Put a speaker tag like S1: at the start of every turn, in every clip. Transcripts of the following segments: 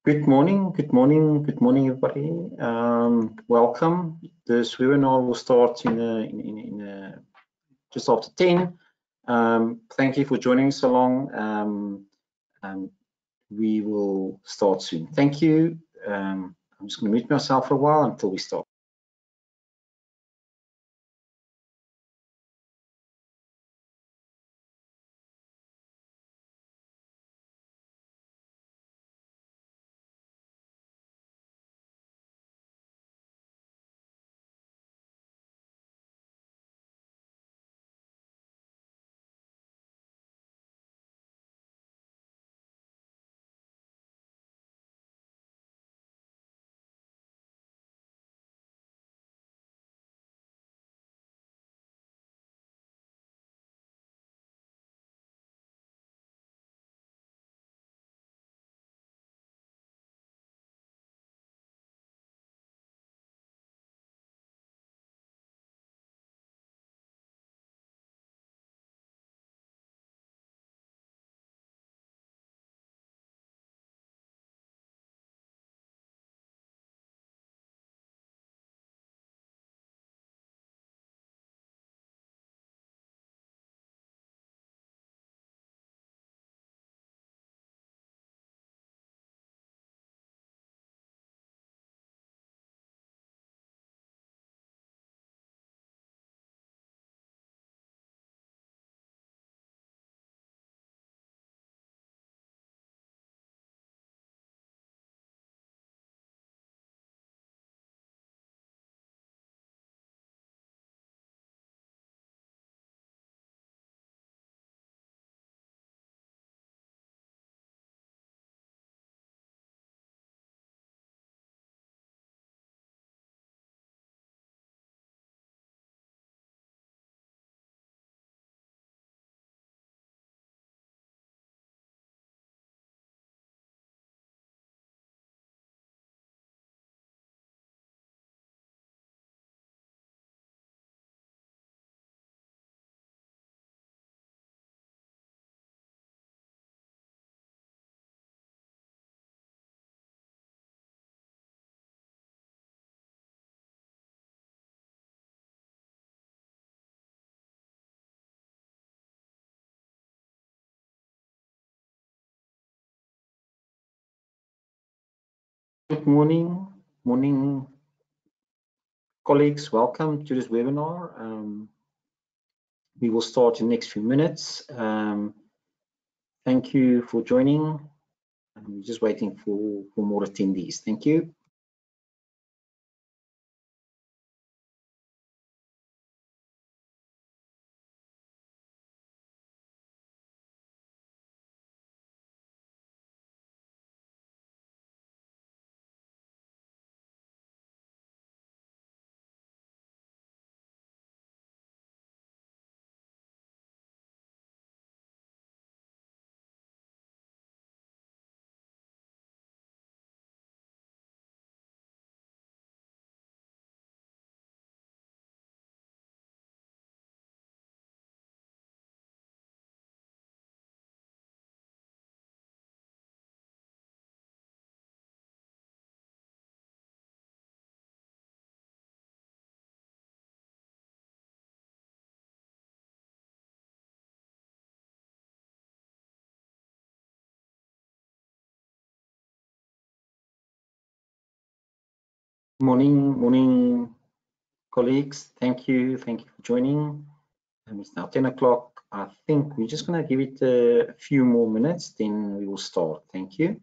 S1: Good morning, everybody. Welcome. This webinar will start in just after 10. Thank you for joining us along. We will start soon. Thank you. I'm just going to mute myself for a while until we start. Good morning, colleagues. Welcome to this webinar. We will start in the next few minutes. Thank you for joining. I'm just waiting for more attendees. Thank you. Morning, colleagues. Thank you for joining. It's now 10 o'clock. I think we're just going to give it a few more minutes, then we will start. Thank you.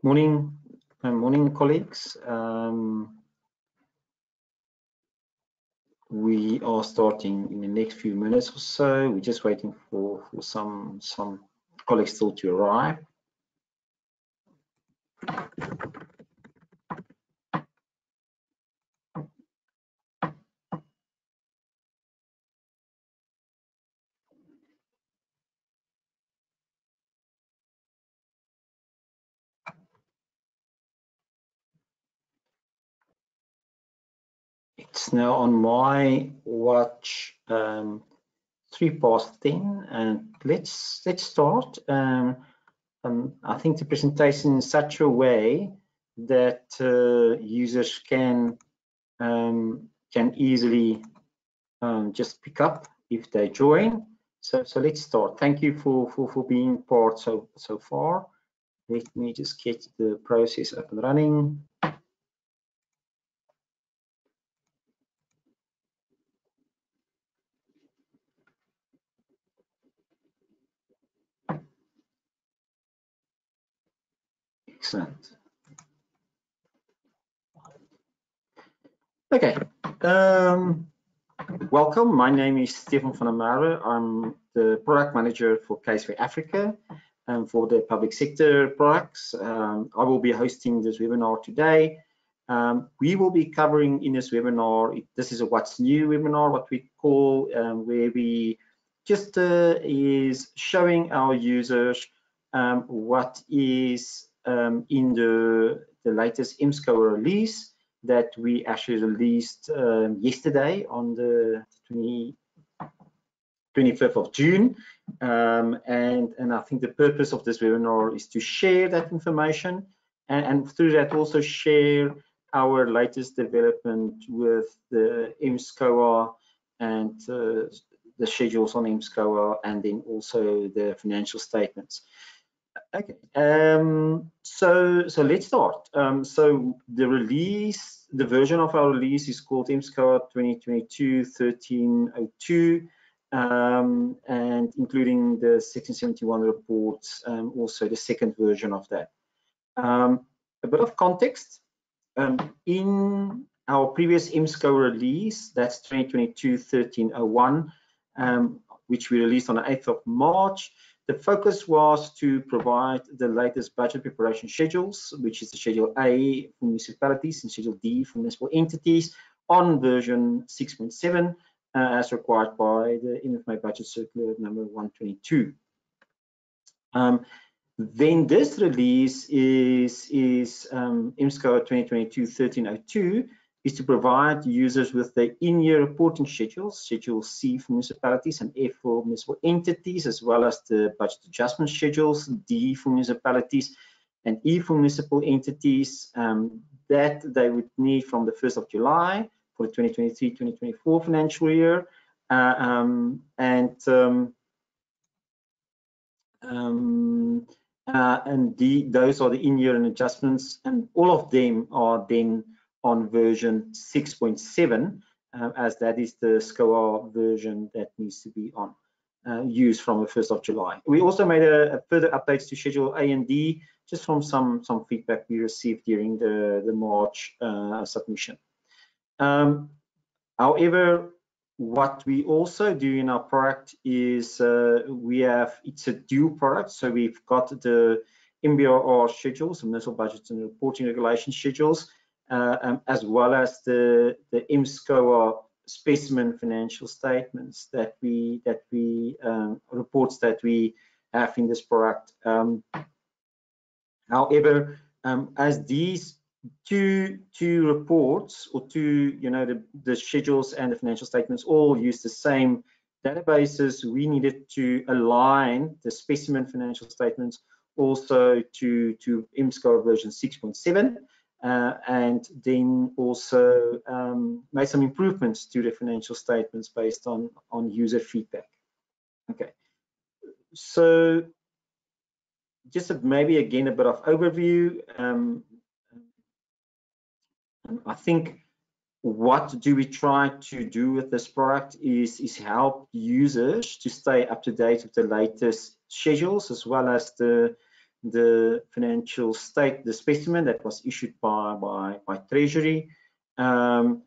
S1: Morning, morning, colleagues. We are starting in the next few minutes or so. We're just waiting for some colleagues still to arrive. It's now on my watch 10:03, and let's start. I think the presentation in such a way that users can easily just pick up if they join. So let's start. Thank you for being part so far. Let me just get the process up and running. Excellent. Okay. Welcome. My name is Stefan van der Mare. I'm the product manager for Caseware Africa and for the public sector products. I will be hosting this webinar today. We will be covering in this webinar, this is a what's new webinar, what we call, where we just is showing our users what is in the latest mSCOA release that we actually released yesterday on the 25th of June. And I think the purpose of this webinar is to share that information and through that also share our latest development with the mSCOA and the schedules on mSCOA, and then also the financial statements. Okay, so let's start. So the version of our release is called mSCOA 2022-1302, and including the Section 71 reports, also the second version of that. A bit of context. In our previous mSCOA release, that's 2022-1301, which we released on the 8th of March, the focus was to provide the latest budget preparation schedules, which is the Schedule A for municipalities and Schedule D for municipal entities on version 6.7, as required by the NFMA Budget Circular number 122. Then this release is mSCOA 2022-1302, is to provide users with the in-year reporting schedules, Schedule C for municipalities and F for municipal entities, as well as the budget adjustment schedules, D for municipalities and E for municipal entities, that they would need from the 1st of July for the 2023-2024 financial year. Those are the in-year and adjustments, and all of them are then on version 6.7, as that is the SCOA version that needs to be on used from the 1st of July. We also made a further updates to Schedule A and D, just from some feedback we received during the March submission. However, what we also do in our product is it's a dual product, so we've got the MBRR schedules, municipal budgets and reporting regulation schedules, as well as the mSCOA specimen financial statements that we reports that we have in this product. However, as these two reports, or the schedules and the financial statements all use the same databases, we needed to align the specimen financial statements also to mSCOA version 6.7. And then also made some improvements to the financial statements based on user feedback. Okay, so just maybe again a bit of overview. I think what do we try to do with this product is help users to stay up to date with the latest schedules, as well as the the financial state, the specimen that was issued by Treasury. Then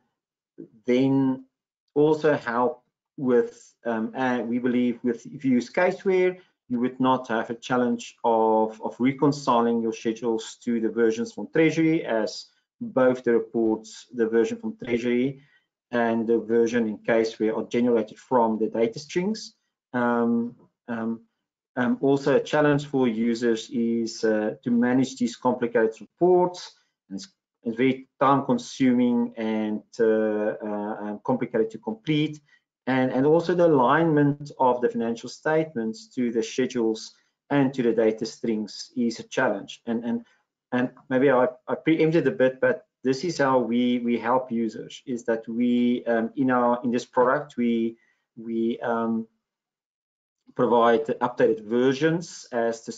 S1: also help with, we believe, if you use Caseware, you would not have a challenge of reconciling your schedules to the versions from Treasury, as both the reports, the version from Treasury and the version in Caseware, are generated from the data strings. Also, a challenge for users is to manage these complicated reports. It's very time-consuming and complicated to complete. And also the alignment of the financial statements to the schedules and to the data strings is a challenge. And maybe I preempted a bit, but this is how we help users, is that we in this product we provide updated versions as the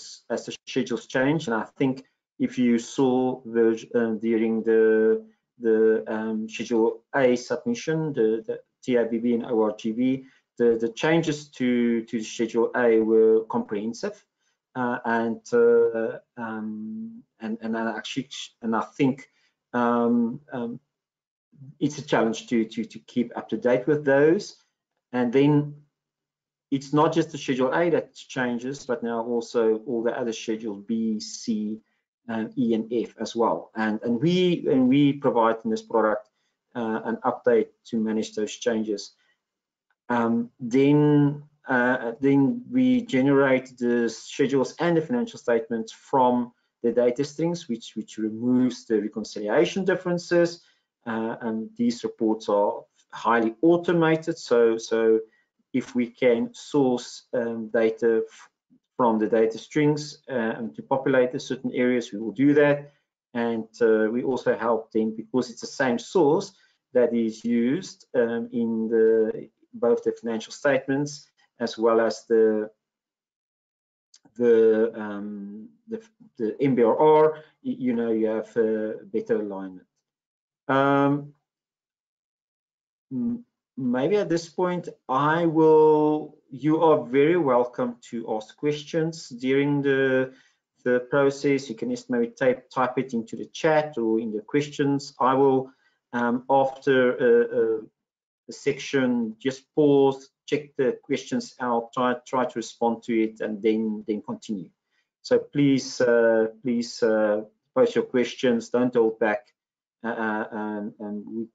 S1: schedules change. And I think if you saw during the Schedule A submission, the TABB and ORGB, the changes to Schedule A were comprehensive, and I think it's a challenge to keep up to date with those. And then it's not just the Schedule A that changes, but now also all the other Schedules B, C, E, and F as well. And we provide in this product an update to manage those changes. Then we generate the schedules and the financial statements from the data strings, which removes the reconciliation differences. And these reports are highly automated. So if we can source data from the data strings to populate the certain areas, we will do that. And we also help them, because it's the same source that is used in both the financial statements as well as the MBRR. You have better alignment. Maybe at this point, you are very welcome to ask questions during the process. You can just maybe type it into the chat or in the questions. I will, after a section, just pause, check the questions out, try to respond to it, and then continue. So please post your questions, don't hold back. And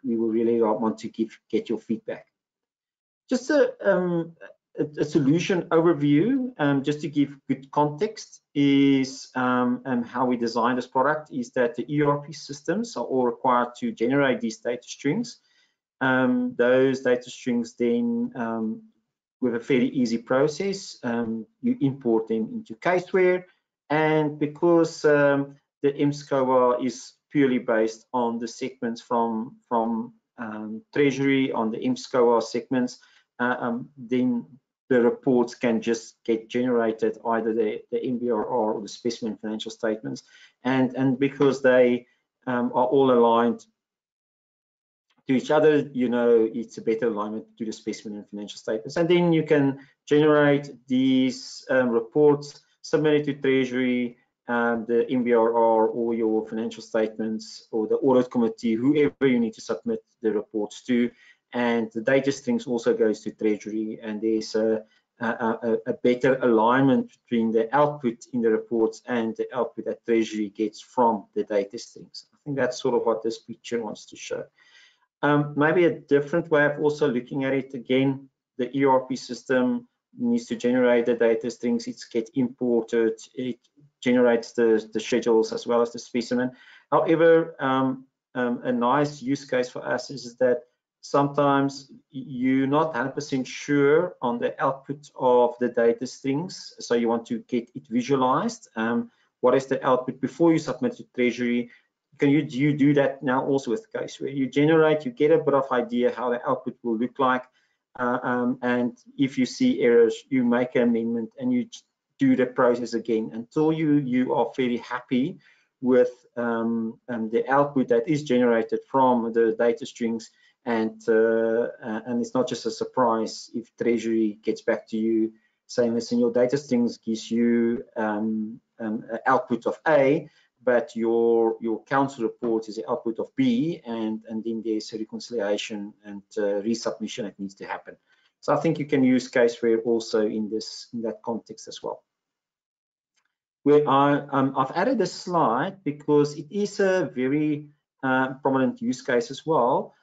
S1: we will really want to get your feedback. Just a solution overview, just to give good context, is how we design this product is that the ERP systems are all required to generate these data strings. Those data strings then, with a fairly easy process, you import them into Caseware, and because the mSCOA is purely based on the segments from Treasury, on the mSCOA segments, then the reports can just get generated, either the MBRR or the Specimen Financial Statements, and because they are all aligned to each other, it's a better alignment to the Specimen and Financial Statements. And then you can generate these reports, submit it to Treasury, the MBRR, or your financial statements, or the audit committee, whoever you need to submit the reports to. And the data strings also goes to Treasury, and there's a better alignment between the output in the reports and the output that Treasury gets from the data strings. I think that's sort of what this picture wants to show. Maybe a different way of also looking at it, again, the ERP system needs to generate the data strings, it gets imported, it generates the schedules as well as the specimen. However, a nice use case for us is that sometimes you're not 100% sure on the output of the data strings, so you want to get it visualized. What is the output before you submit to Treasury? Can you do that now also with Caseware? You generate, you get a bit of idea how the output will look like, and if you see errors, you make an amendment and you do the process again until you are fairly happy with the output that is generated from the data strings, and it's not just a surprise if Treasury gets back to you saying, listen, your data strings gives you output of A, but your council report is the output of B, and then there's a reconciliation and resubmission that needs to happen. So I think you can use Caseware also in that context as well. Where I've added a slide because it is a very prominent use case as well.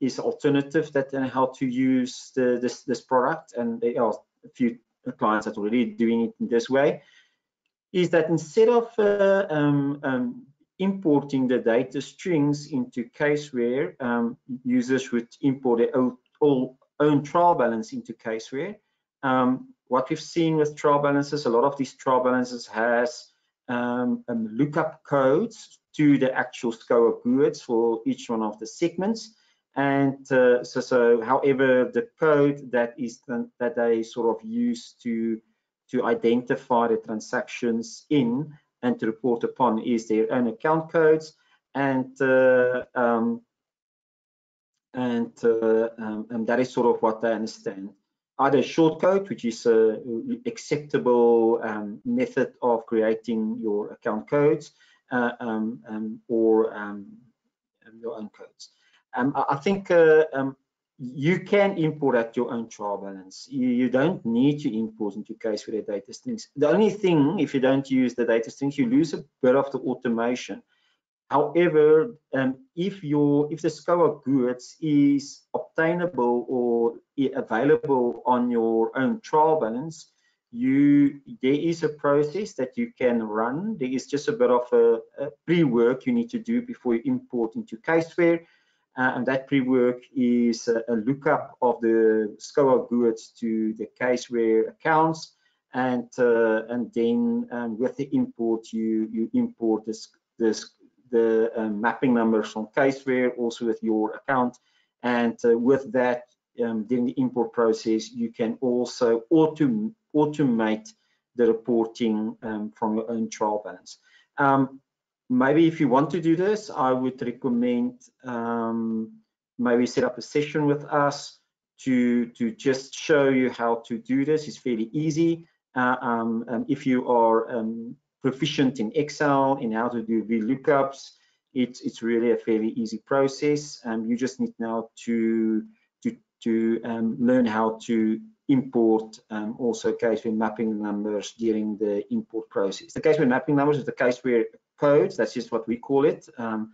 S1: Is alternative that how to use this product, and there are a few clients that are already doing it in this way. Is that instead of importing the data strings into Caseware, users would import their own trial balance into Caseware. What we've seen with trial balances, a lot of these trial balances has lookup codes to the actual SCOA goods for each one of the segments. And so however, the code that they sort of use to identify the transactions in and to report upon is their own account codes, and that is sort of what they understand. Either short code, which is an acceptable method of creating your account codes, or your own codes. I think you can import at your own trial balance. You don't need to import into Caseware data strings. The only thing, if you don't use the data strings, you lose a bit of the automation. However, if the SCOA goods is obtainable or available on your own trial balance, there is a process that you can run. There is just a bit of a pre-work you need to do before you import into Caseware. And that pre-work is a lookup of the SCOA goods to the Caseware accounts, and then with the import you import the mapping numbers from Caseware also with your account, and with that during the import process you can also automate the reporting from your own trial balance. Maybe if you want to do this, I would recommend maybe set up a session with us to just show you how to do this. It's fairly easy. If you are proficient in Excel, in how to do VLOOKUPs, it's really a fairly easy process. You just need now to learn how to import also Caseware mapping numbers during the import process. The Caseware mapping numbers is the Caseware codes. That's just what we call it. And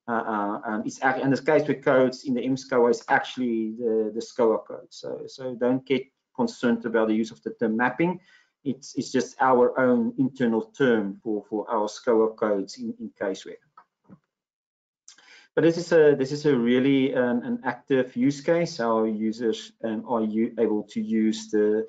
S1: the Caseware codes in the mSCOA is actually the SCOA code. So don't get concerned about the use of the term mapping. It's just our own internal term for our SCOA codes in Caseware. But this is a really an active use case. Our users are able to use their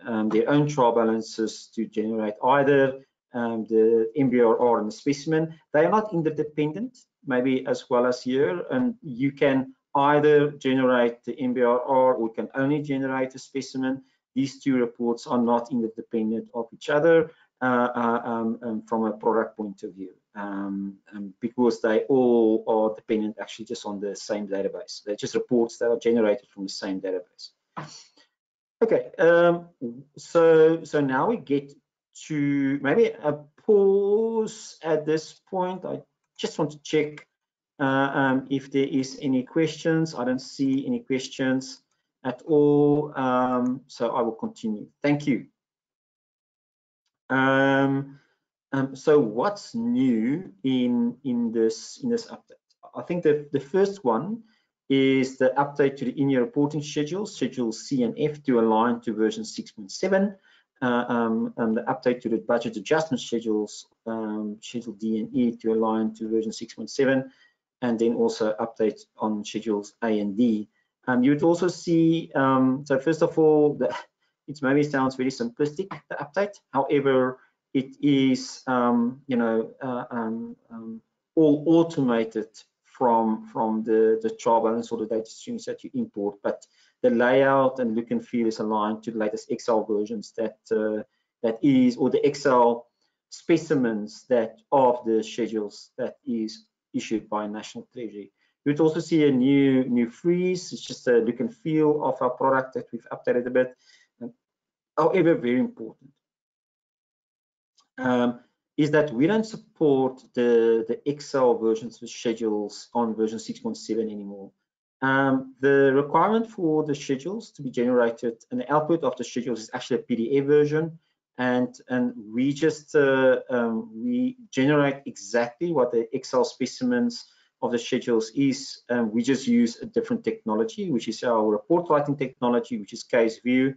S1: own trial balances to generate either the MBRR and the specimen. They are not interdependent, maybe as well as here, and you can either generate the MBRR or you can only generate a specimen. These two reports are not interdependent of each other from a product point of view, because they all are dependent actually just on the same database. They're just reports that are generated from the same database. Okay, so now we get to maybe a pause at this point. I just want to check if there is any questions. I don't see any questions at all, so I will continue. Thank you. So what's new in this update? I think the first one is the update to the in-year reporting schedules, schedules C and F, to align to version 6.7. And the update to the budget adjustment schedules, schedule D and E, to align to version 6.7, and then also update on schedules A and D. You would also see, so first of all, it maybe sounds very simplistic, the update. However, it is all automated from the trial balance or the data streams that you import, but the layout and look and feel is aligned to the latest Excel versions that is, or the Excel specimens that of the schedules that is issued by National Treasury. You would also see a new freeze. It's just a look and feel of our product that we've updated a bit. However, very important. is that we don't support the Excel versions of schedules on version 6.7 anymore. The requirement for the schedules to be generated and the output of the schedules is actually a PDF version, and we just we generate exactly what the Excel specimens of the schedules is. We just use a different technology, which is our report writing technology, which is Caseview.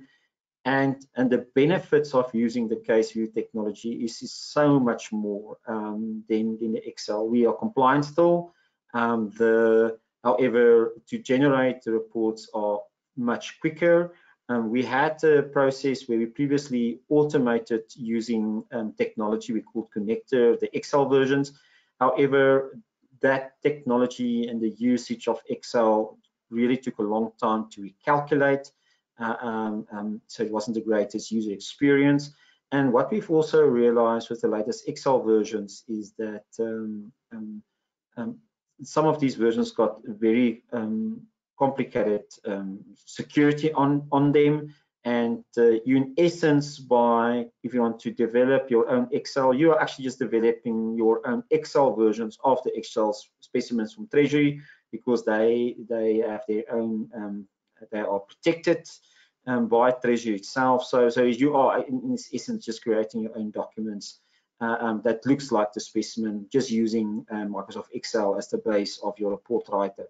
S1: And the benefits of using the Caseview technology is so much more than in the Excel. We are compliant still. However, to generate the reports are much quicker. We had a process where we previously automated using technology we called Connector, the Excel versions. However, that technology and the usage of Excel really took a long time to recalculate. So it wasn't the greatest user experience. And what we've also realized with the latest Excel versions is that some of these versions got very complicated security on them. And you, in essence, if you want to develop your own Excel, you are actually just developing your own Excel versions of the Excel specimens from Treasury, because they have their own, they are protected by Treasury itself. So you are in essence just creating your own documents that looks like the specimen, just using Microsoft Excel as the base of your report writer.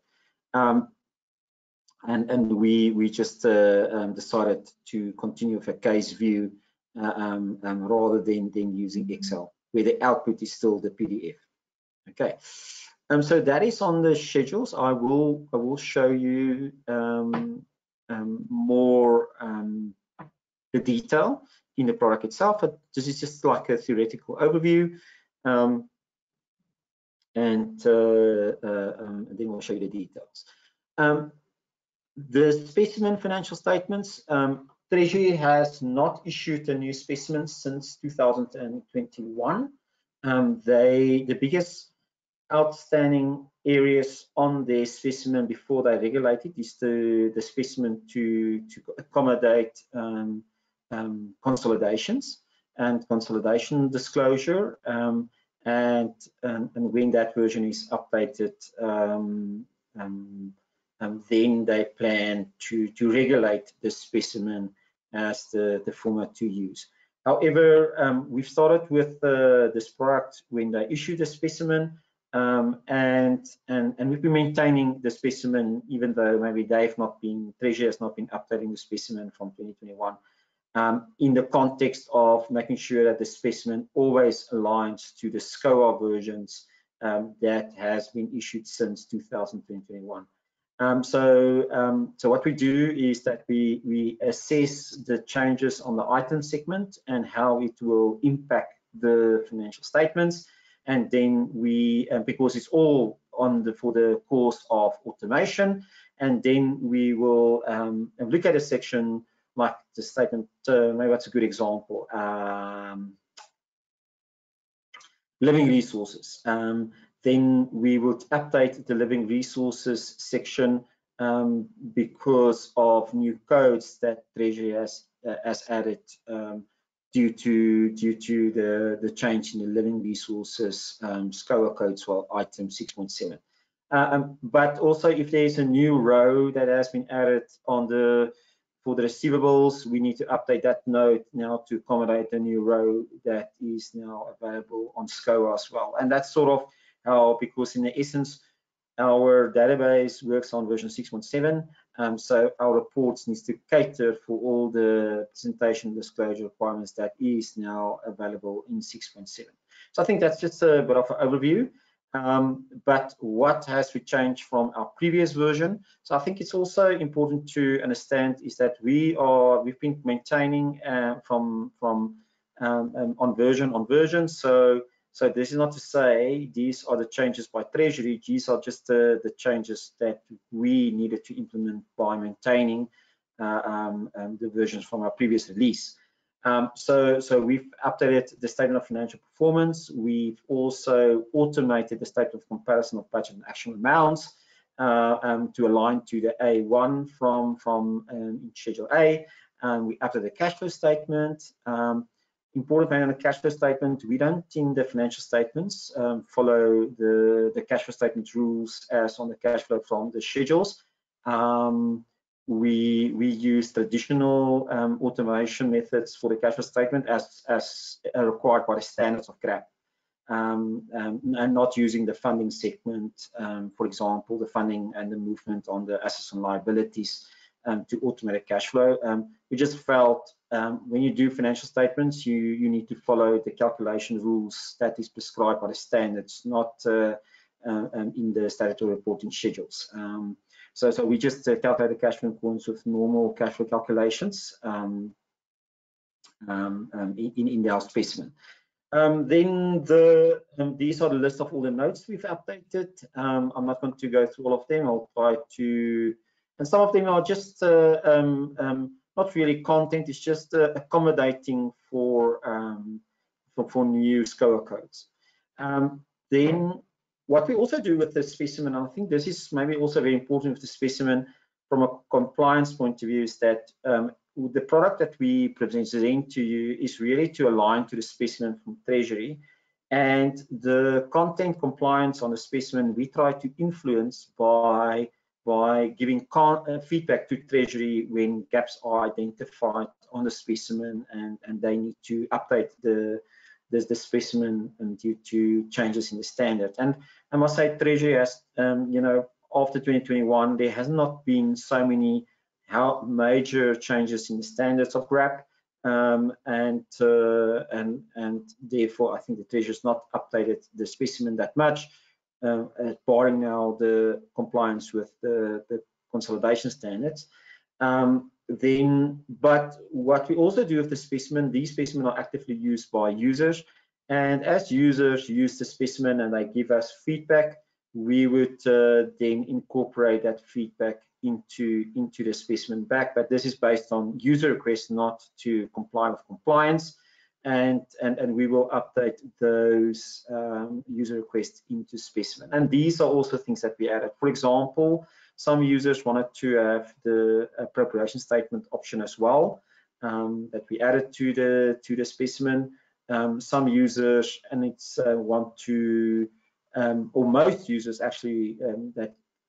S1: And we just decided to continue with a Caseview rather than using Excel, where the output is still the PDF. Okay, so that is on the schedules. I will show you more the detail in the product itself, but this is just like a theoretical overview, and then we'll show you the details. The Specimen Financial Statements, Treasury has not issued a new specimen since 2021. The biggest outstanding areas on their specimen before they regulate it is the specimen to accommodate consolidations and consolidation disclosure, and when that version is updated, then they plan to regulate the specimen as the format to use. However, we've started with this product when they issue the specimen, and we've been maintaining the specimen, even though maybe Treasury has not been updating the specimen from 2021, in the context of making sure that the specimen always aligns to the mSCOA versions that has been issued since 2021. So what we do is that we assess the changes on the item segment and how it will impact the financial statements, and then because it's all for the course of automation, and then we will look at a section like the statement. Maybe that's a good example. Living resources. Then we will update the living resources section because of new codes that Treasury has added due to the change in the living resources mSCOA codes for item 6.7. But also, if there's a new row that has been added for the receivables, we need to update that note now to accommodate the new row that is now available on mSCOA as well. And that's sort of how, because in the essence, our database works on version 6.7, so our reports needs to cater for all the presentation disclosure requirements that is now available in 6.7. So I think that's just a bit of an overview. But what has we changed from our previous version? So I think it's also important to understand is that we've been maintaining on version. So this is not to say these are the changes by Treasury. These are just the changes that we needed to implement by maintaining the versions from our previous release. So we've updated the statement of financial performance. We've also automated the statement of comparison of budget and actual amounts to align to the A1 from Schedule A. We updated the cash flow statement. important thing on the cash flow statement, we don't in the financial statements follow the cash flow statement rules as on the cash flow from the schedules. We use traditional automation methods for the cash flow statement as required by the standards of GRAP, and not using the funding segment, for example, the funding and the movement on the assets and liabilities to automate a cash flow. We just felt when you do financial statements, you need to follow the calculation rules that is prescribed by the standards, not in the statutory reporting schedules. So we just calculate the cash flow in accordance with normal cash flow calculations in our specimen. Then these are the list of all the notes we've updated. I'm not going to go through all of them. I'll try to, and some of them are just not really content. It's just accommodating for new mSCOA codes. Then what we also do with the specimen, I think this is maybe also very important with the specimen from a compliance point of view, is that the product that we present to you is really to align to the specimen from Treasury, and the content compliance on the specimen we try to influence by giving feedback to Treasury when gaps are identified on the specimen and they need to update the specimen due to changes in the standard. And I must say, Treasury has, after 2021, there has not been so many major changes in the standards of GRAP, and therefore I think the Treasury has not updated the specimen that much, barring now the compliance with the consolidation standards. But what we also do with the specimen, these specimens are actively used by users, and as users use the specimen and they give us feedback, we would then incorporate that feedback into the specimen back. But this is based on user requests, not to comply with compliance, and we will update those user requests into specimen. And these are also things that we added. For example, some users wanted to have the appropriation statement option as well, that we added to the specimen. Some users, and it's want to, or most users actually,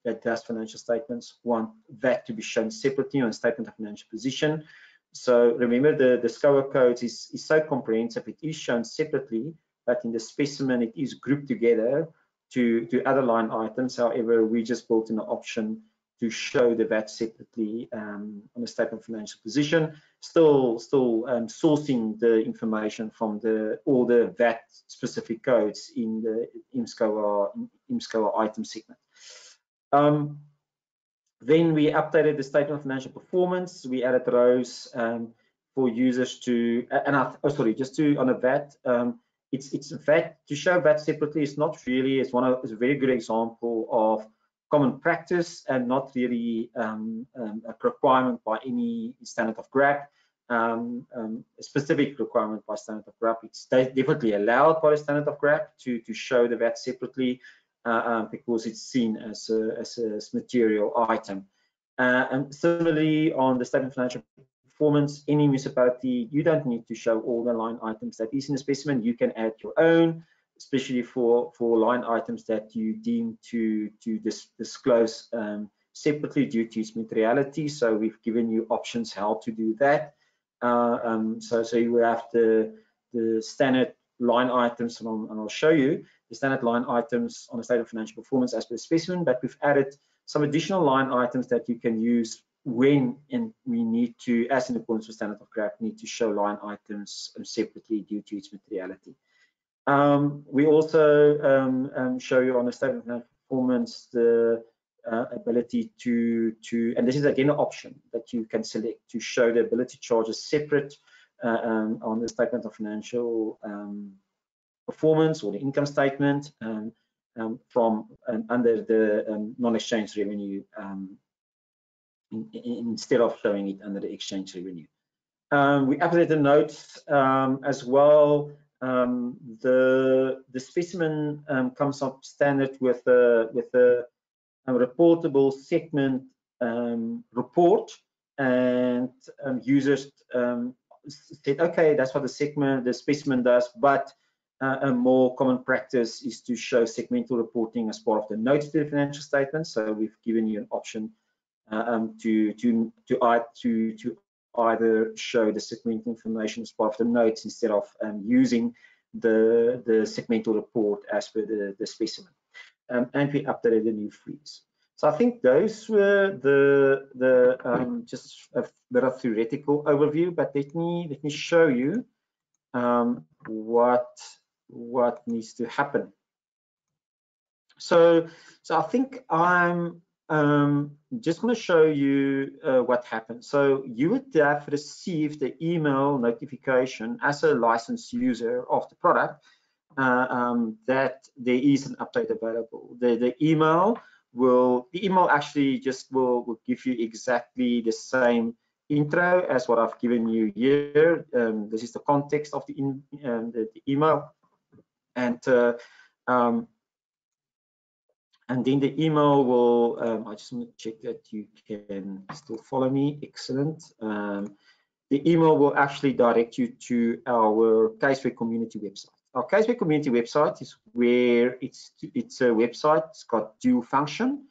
S1: that does financial statements want that to be shown separately on a statement of financial position. So remember, the mSCOA codes is so comprehensive, it is shown separately, but in the specimen it is grouped together to other line items. However, we just built in an option to show the VAT separately on a statement of financial position, still sourcing the information from all the VAT specific codes in the mSCOA item segment. Then we updated the statement of financial performance. We added rows for users to, just to on a VAT. It's VAT to show VAT separately. It's not really. It's a very good example of common practice and not really a requirement by any standard of GRAP. A specific requirement by standard of GRAP. It's definitely allowed by the standard of GRAP to show the VAT separately. Because it's seen as a material item. And similarly, on the statement of financial performance, any municipality, you don't need to show all the line items that is in the specimen. You can add your own, especially for line items that you deem to disclose separately due to its materiality. So we've given you options how to do that. So you will have the standard line items, and I'll show you the standard line items on the state of financial performance as per specimen, but we've added some additional line items that you can use when we need to, as in accordance with standard of GRAP, need to show line items separately due to its materiality. We also show you on the state of financial performance the ability to, and this is again an option that you can select to show the ability charges separate on the statement of financial performance or the income statement from under the non-exchange revenue instead of showing it under the exchange revenue. We updated the notes as well. The specimen comes up standard with a reportable segment report, and users said, okay, that's what the specimen does, but a more common practice is to show segmental reporting as part of the notes to the financial statements. So we've given you an option to either show the segmental information as part of the notes instead of using the segmental report as per the specimen. And we updated the new freeze. So I think those were the just a bit of theoretical overview, but let me show you what needs to happen. So I think I'm just going to show you what happened. So you would have received the email notification as a licensed user of the product that there is an update available. The email actually just will give you exactly the same intro as what I've given you here. This is the context of the email, and then the email will, I just want to check that you can still follow me. Excellent. The email will actually direct you to our Caseware community website. Our Caseware community website is where it's a website. It's got dual function,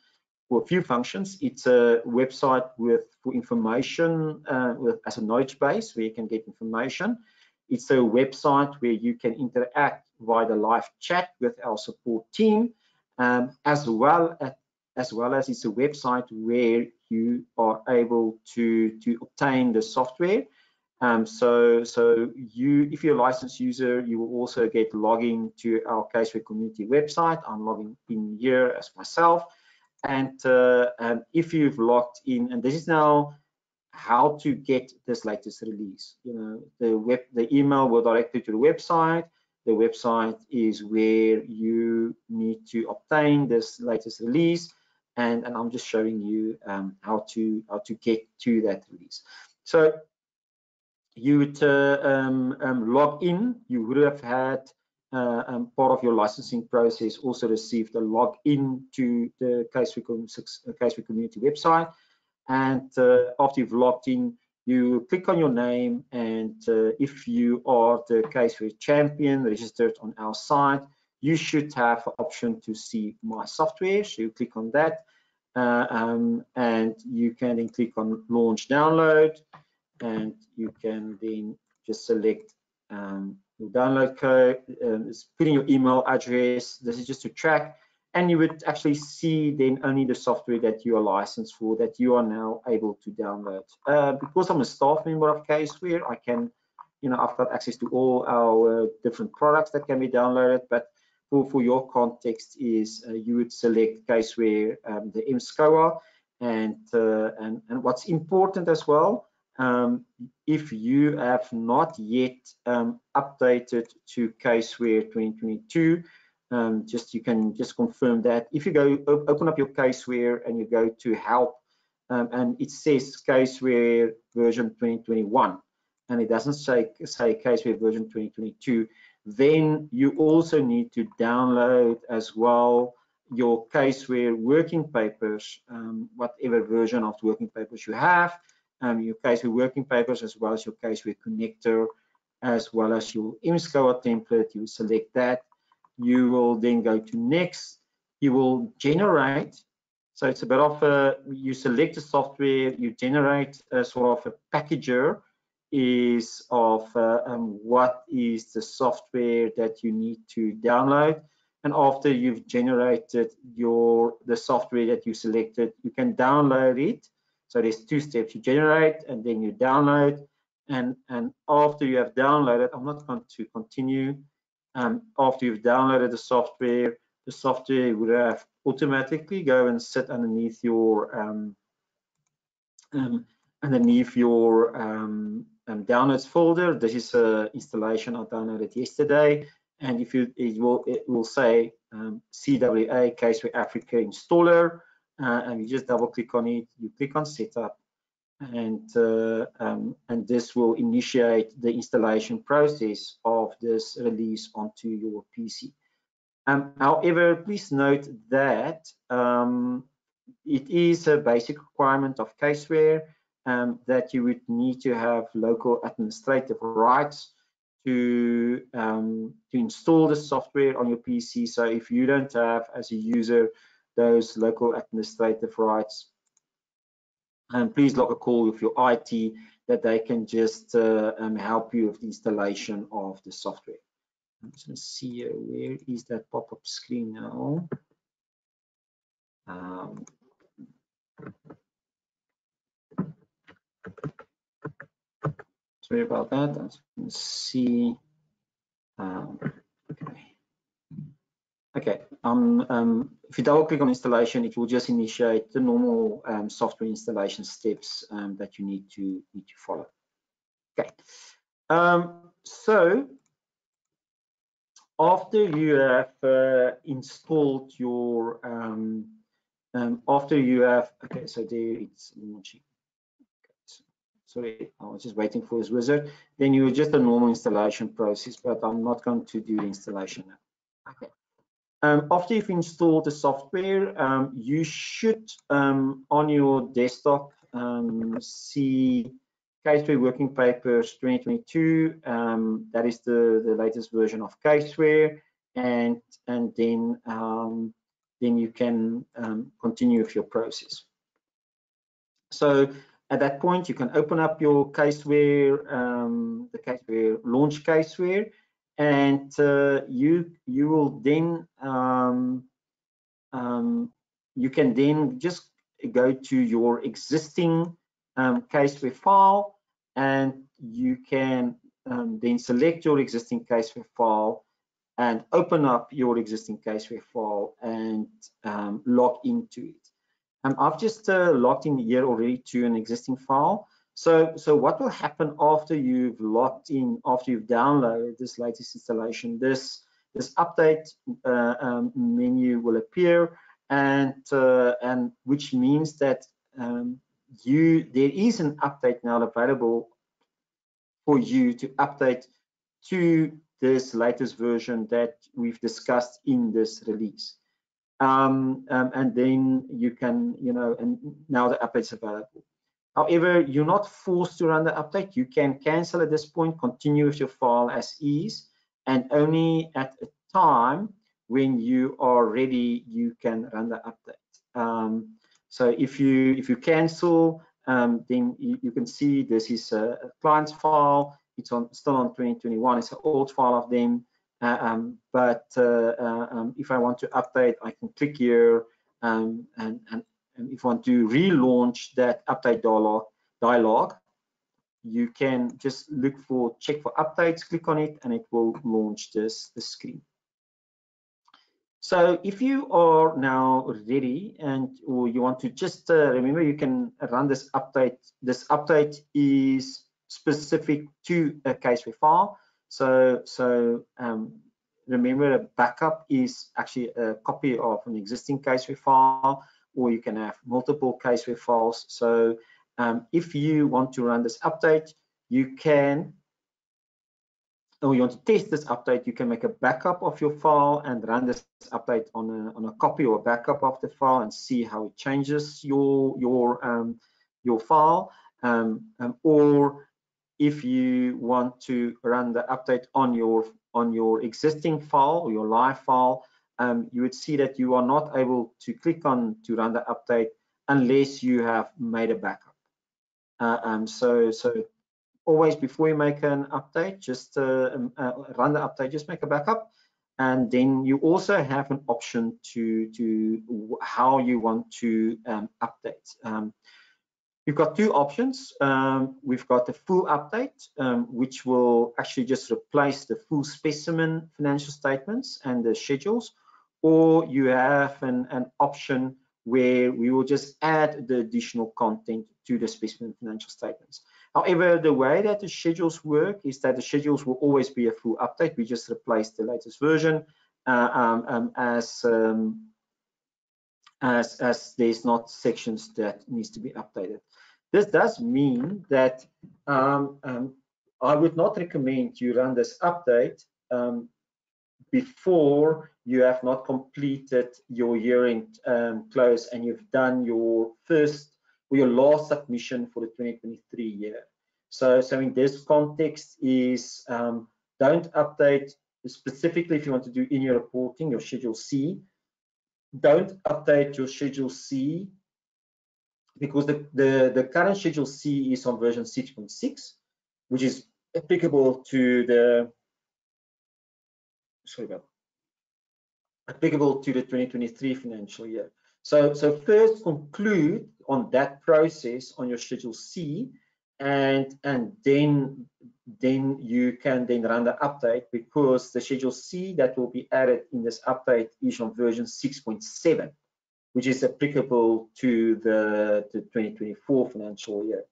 S1: or a few functions. It's a website for information as a knowledge base where you can get information. It's a website where you can interact via the live chat with our support team. As well as it's a website where you are able to obtain the software. So if you're a licensed user, you will also get logging to our Caseware community website. I'm logging in here as myself, and if you've logged in, and this is now how to get this latest release. You know, the email will direct you to the website. The website is where you need to obtain this latest release, and I'm just showing you how to get to that release. So you would log in. You would have had part of your licensing process also received a login to the Caseware community website, and after you've logged in, you click on your name, and if you are the Caseware champion registered on our site, you should have an option to see my software. So you click on that, and you can then click on launch download, and you can then just select your download code, put in your email address. This is just to track, and you would actually see then only the software that you are licensed for that you are now able to download. Because I'm a staff member of Caseware, I can, you know, I've got access to all our different products that can be downloaded, but for your context is you would select Caseware, the mSCOA, and what's important as well, if you have not yet updated to Caseware 2022, you can just confirm that. If you go open up your Caseware and you go to help, and it says Caseware version 2021, and it doesn't say Caseware version 2022, then you also need to download as well your Caseware working papers, whatever version of the working papers you have, your Caseware working papers, as well as your Caseware connector, as well as your mSCOA template. You select that. You will then go to next. You will generate. So it's a bit of you select the software, you generate a sort of a packager is of what is the software that you need to download. And after you've generated the software that you selected, you can download it. So there's two steps: you generate and then you download. And after you have downloaded, I'm not going to continue. After you've downloaded the software would have automatically go and sit underneath your downloads folder. This is an installation I downloaded yesterday, and if you it will say CWA Caseware Africa installer, and you just double click on it. You click on setup, and this will initiate the installation process of this release onto your PC. However, please note that it is a basic requirement of Caseware that you would need to have local administrative rights to install the software on your PC. So if you don't have, as a user, those local administrative rights, please log a call with your IT that they can just help you with the installation of the software. I'm just going to see here, where is that pop-up screen now? Sorry about that. I'm just going to see. Okay. If you double click on installation, it will just initiate the normal software installation steps that you need to follow. Okay. So after you have installed your after you have, okay, so there it's launching. Okay, sorry, I was just waiting for this wizard. Then you just a normal installation process, but I'm not going to do the installation now. Okay. After you've installed the software, you should on your desktop see Caseware Working Papers 2022. That is the latest version of Caseware, and then you can continue with your process. So at that point, you can open up your Caseware, the Caseware launch Caseware, and you will then you can then just go to your existing Caseware file, and you can then select your existing Caseware file and open up your existing Caseware file and log into it. I've just logged in here already to an existing file. So what will happen after you've logged in, after you've downloaded this latest installation? This update menu will appear, and which means that there is an update now available for you to update to this latest version that we've discussed in this release. And then you can, and now the update's available. However, you're not forced to run the update. You can cancel at this point, continue with your file as is, and only at a time when you are ready, you can run the update. So if you cancel, then you can see this is a client's file. It's still on 2021. It's an old file of them. But if I want to update, I can click here, and if I want to relaunch that update dialog, you can just check for updates, click on it, and it will launch the screen. So if you are now ready, or you want to just remember, you can run this update. This update is specific to a Caseware file. So remember, a backup is actually a copy of an existing Caseware file, or you can have multiple Caseware files. So if you want to run this update, you can, or you want to test this update, you can make a backup of your file and run this update on a copy or a backup of the file and see how it changes your file. Or if you want to run the update on your existing file or your live file, you would see that you are not able to click on to run the update unless you have made a backup. So always before you make an update, just run the update, just make a backup, and then you also have an option to how you want to update. You've got two options. We've got the full update, which will actually just replace the full Specimen Financial Statements and the schedules, or you have an option where we will just add the additional content to the Specimen Financial Statements. However, the way that the schedules work is that the schedules will always be a full update. We just replace the latest version as there's not sections that needs to be updated. This does mean that I would not recommend you run this update before you have not completed your year-end close and you've done your first or your last submission for the 2023 year. So in this context is don't update, specifically if you want to do in your reporting, your Schedule C, don't update your Schedule C because the current Schedule C is on version 6.6, which is applicable to the, applicable to the 2023 financial year. So first conclude on that process on your Schedule C, and then you can then run the update, because the Schedule C that will be added in this update is on version 6.7, which is applicable to the 2024 financial year.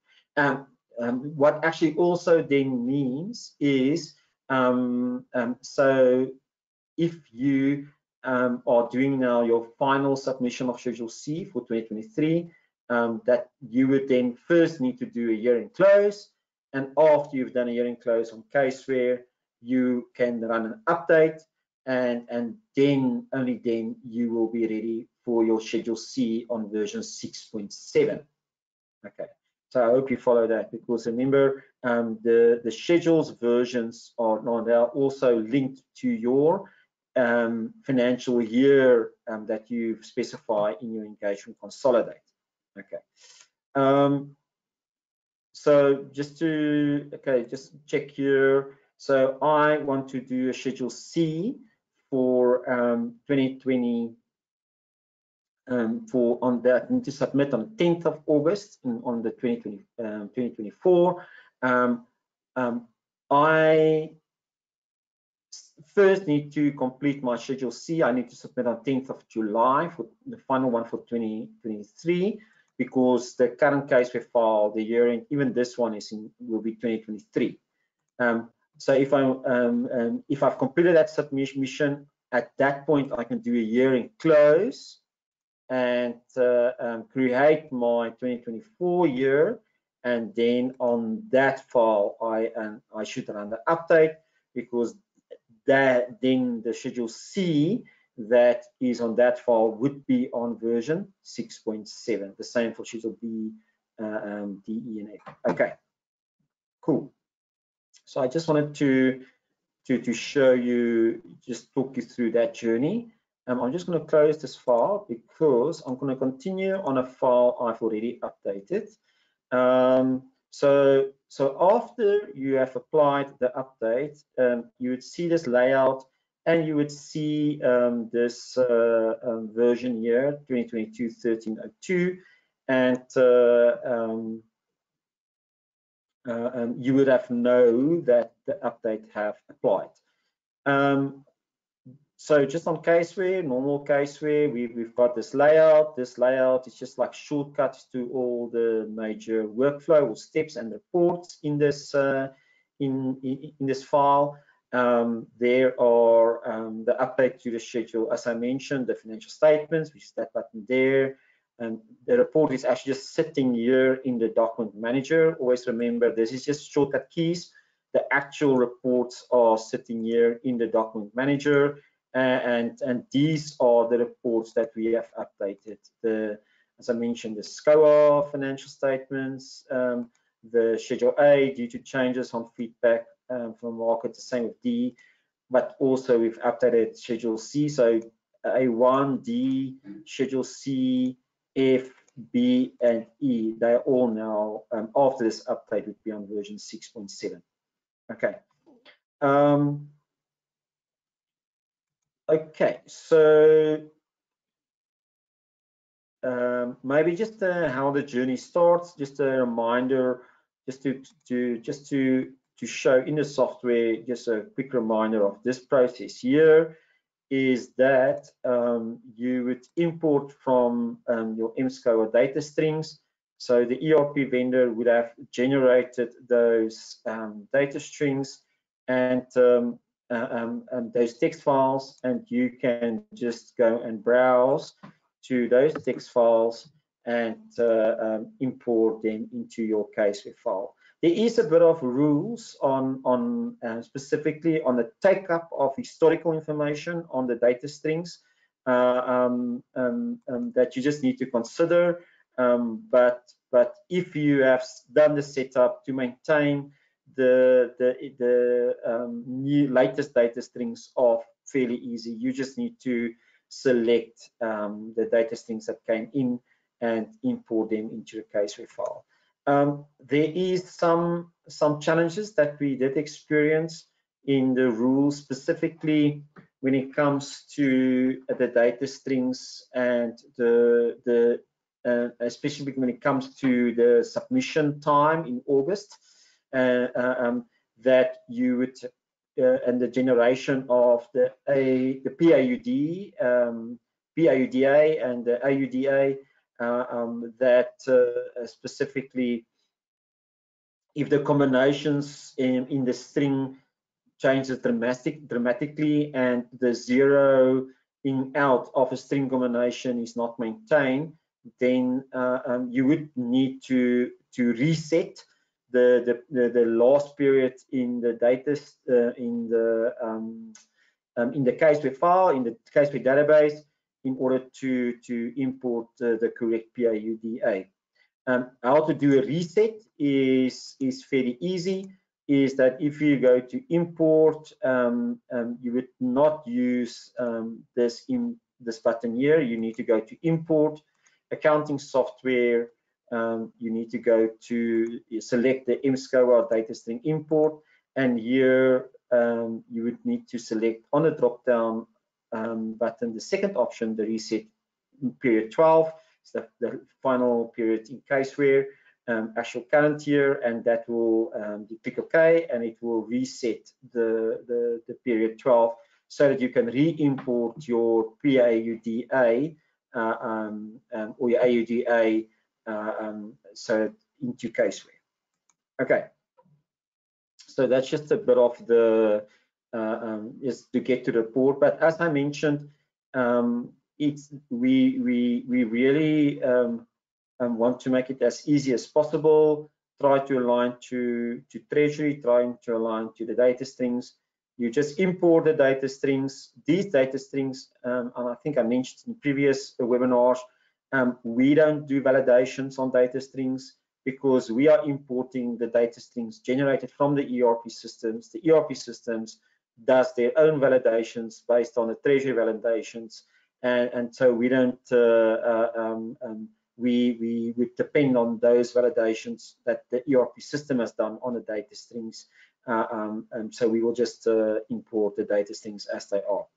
S1: What actually also then means is, so if you are doing now your final submission of Schedule C for 2023, that you would then first need to do a year-end close, and after you've done a year-end close on Caseware, you can run an update, and then only then you will be ready for your Schedule C on version 6.7. Okay, so I hope you follow that, because remember, the schedules versions are now also linked to your financial year that you specify in your engagement consolidate. Okay, so just check here. So I want to do a Schedule C for 2020 on that, I need to submit on the 10th of August on the 2024. I first need to complete my Schedule C. I need to submit on 10th of July for the final one for 2023, because the current Caseware file, the year end, even this one will be 2023. So if I've completed that submission, at that point I can do a year-end close and create my 2024 year, and then on that file I should run the update, because that then the Schedule C that is on that file would be on version 6.7. The same for Schedule B, D, E, and F. Okay, cool. So I just wanted to show you, just talk you through that journey. I'm just going to close this file because I'm going to continue on a file I've already updated. So after you have applied the update, you would see this layout, and you would see this version here, 2022-1302, and you would have known that the update have applied. So just on Caseware, normal Caseware, we've got this layout. This layout is just like shortcuts to all the major workflow or steps and reports in this in this file. There are the update to the schedule, as I mentioned, the financial statements, which is that button there. And the report is actually just sitting here in the document manager. Always remember, this is just shortcut keys. The actual reports are sitting here in the document manager. And these are the reports that we have updated. As I mentioned, the mSCOA financial statements, the Schedule A due to changes on feedback from market, the same with D, but also we've updated Schedule C. So A1, D, Schedule C, F, B, and E, they are all now, after this update, would be on version 6.7. Okay. Okay, so maybe just how the journey starts. Just a reminder, just to show in the software, just a quick reminder of this process here is that you would import from your mSCOA data strings. So the ERP vendor would have generated those data strings and those text files, and you can just go and browse to those text files and import them into your Caseware file. There is a bit of rules on specifically on the take up of historical information on the data strings that you just need to consider. But But if you have done the setup to maintain the new latest data strings are fairly easy. You just need to select the data strings that came in and import them into the Caseware file. There is some challenges that we did experience in the rules, specifically when it comes to the data strings and especially when it comes to the submission time in August, that you would and the generation of the PAUD, PAUDA and the AUDA, that specifically if the combinations in the string changes dramatically and the zeroing out of a string combination is not maintained, then you would need to reset the last period in the data in the Caseware file, in the Caseware database, in order to import the correct PAUDA. How to do a reset is fairly easy. Is that if you go to import, you would not use this button here. You need to go to import, accounting software. You need to go to select the mSCOA data string import, and here you would need to select on the drop down button the second option, the reset period 12. It's the final period in Caseware, actual current year, and that will you click OK, and it will reset the period 12 so that you can re-import your PAUDA or your AUDA so into Caseware. Okay, so that's just a bit of the just to get to the report. But as I mentioned, we really want to make it as easy as possible. Try to align to Treasury, trying to align to the data strings. You just import the data strings. These data strings, and I think I mentioned in previous webinars, we don't do validations on data strings because we are importing the data strings generated from the ERP systems. The ERP systems does their own validations based on the Treasury validations, and so we don't. We would depend on those validations that the ERP system has done on the data strings. So we will just import the data strings as they are.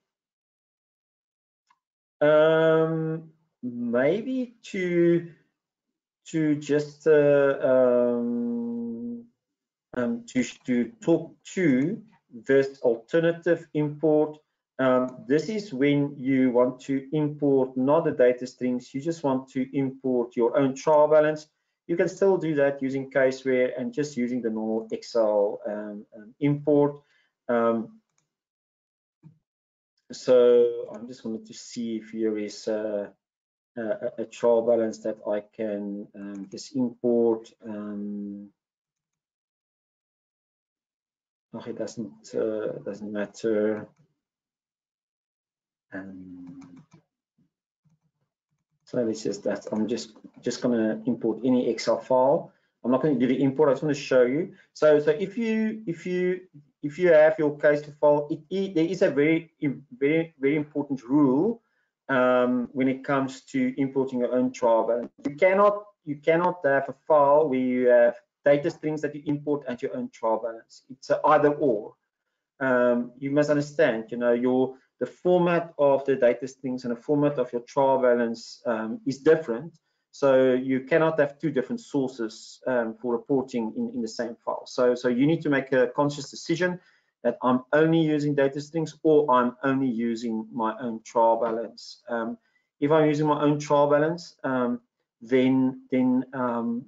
S1: Maybe to just to talk to this alternative import. This is when you want to import not the data strings, you just want to import your own trial balance. You can still do that using Caseware and just using the normal Excel import. So I'm just wanted to see if here is a trial balance that I can just import. Oh, it doesn't matter. So this is that. I'm just going to import any Excel file. I'm not going to do the import. I just want to show you. So if you have your Caseware file, there is a very important rule when it comes to importing your own trial balance. You cannot have a file where you have data strings that you import and your own trial balance. It's either or. You must understand, you know, the format of the data strings and the format of your trial balance is different. So you cannot have two different sources for reporting in the same file. So you need to make a conscious decision that I'm only using data strings or I'm only using my own trial balance. If I'm using my own trial balance, then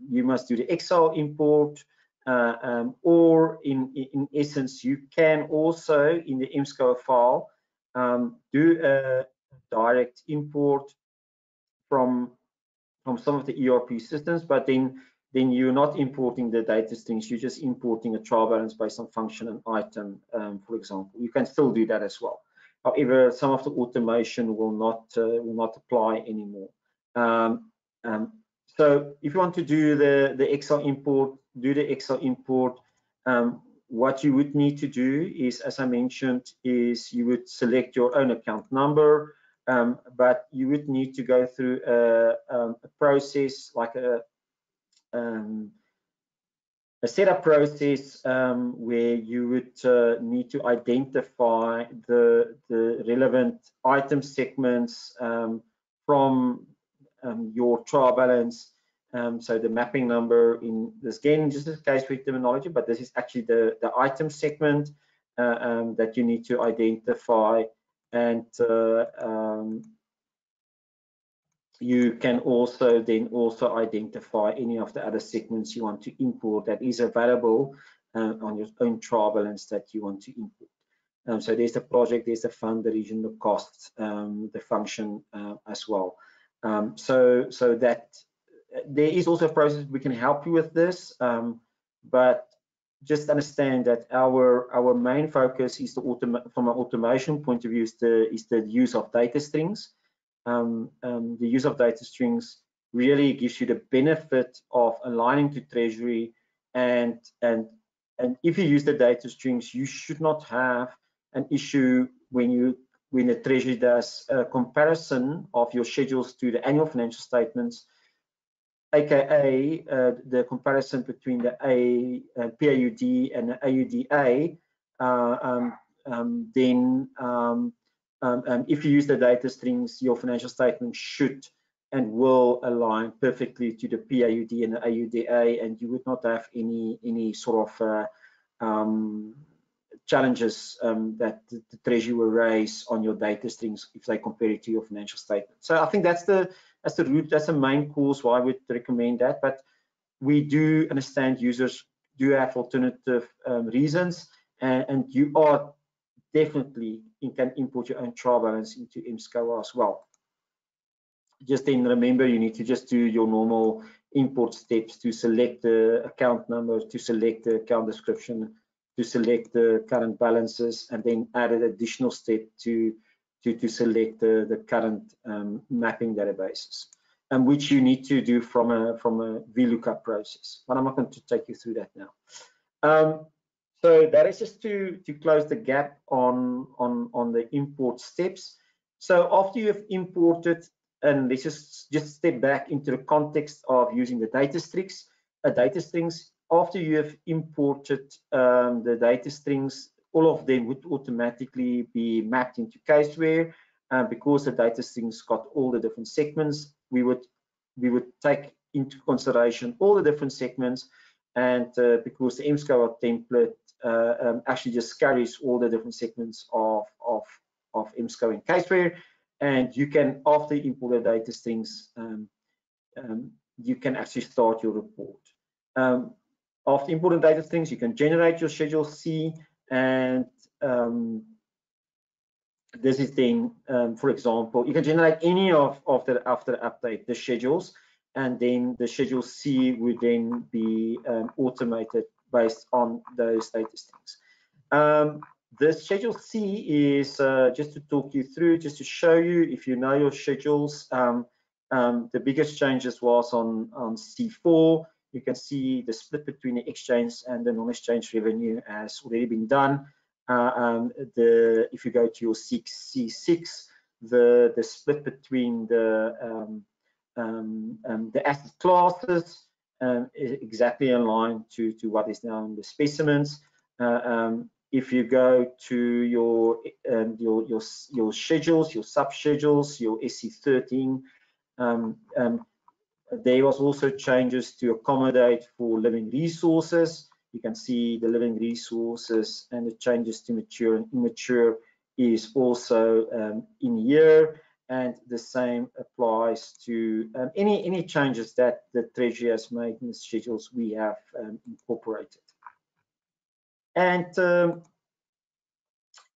S1: you must do the Excel import, or in essence, you can also in the mSCOA file do a direct import from some of the ERP systems, but then you're not importing the data strings, you're just importing a trial balance based on function and item, for example. You can still do that as well. However, some of the automation will not apply anymore. So if you want to do the Excel import, do the Excel import. What you would need to do is, as I mentioned, is you would select your own account number, but you would need to go through a process like a setup process where you would need to identify the relevant item segments from your trial balance. So the mapping number in this, again, just a Caseware terminology, but this is actually the item segment that you need to identify, and you can also identify any of the other segments you want to import that is available on your own trial balance that you want to import. So there's the project, there's the fund, the region, the cost, the function as well. So that there is also a process we can help you with this, but just understand that our main focus is from an automation point of view is the use of data strings. The use of data strings really gives you the benefit of aligning to Treasury, and if you use the data strings, you should not have an issue when the Treasury does a comparison of your schedules to the annual financial statements, aka the comparison between the PAUD and the AUDA. If you use the data strings, your financial statement should and will align perfectly to the PAUD and the AUDA, and you would not have any sort of challenges that the Treasury will raise on your data strings if they compare it to your financial statement. So I think that's the root, that's the main cause why I would recommend that. But we do understand users do have alternative reasons, and you are definitely can import your own trial balance into mSCOA as well. Just then remember, you need to just do your normal import steps to select the account number, to select the account description, to select the current balances, and then add an additional step to select the current mapping databases, and which you need to do from a VLOOKUP process. But I'm not going to take you through that now. So that is just to close the gap on the import steps. So after you have imported, and let's just step back into the context of using the data strings. After you have imported the data strings, all of them would automatically be mapped into Caseware, because the data strings got all the different segments. We would take into consideration all the different segments, and because the mSCOA template actually just carries all the different segments of mSCOA in Caseware, and you can, after you import the data strings, you can actually start your report. After importing data strings, you can generate your Schedule C, and this is then, for example, you can generate any of the after update the schedules, and then the Schedule C would then be automated based on those data strings. The Schedule C is just to talk you through, just to show you, if you know your schedules. The biggest changes was on C4. You can see the split between the exchange and the non-exchange revenue has already been done. If you go to your C6, the split between the asset classes is exactly aligned to what is now in the specimens. If you go to your schedules, your sub-schedules, your SC13, there was also changes to accommodate for living resources. You can see the living resources and the changes to mature and immature is also in here, and the same applies to any changes that the Treasury has made in the schedules we have incorporated. And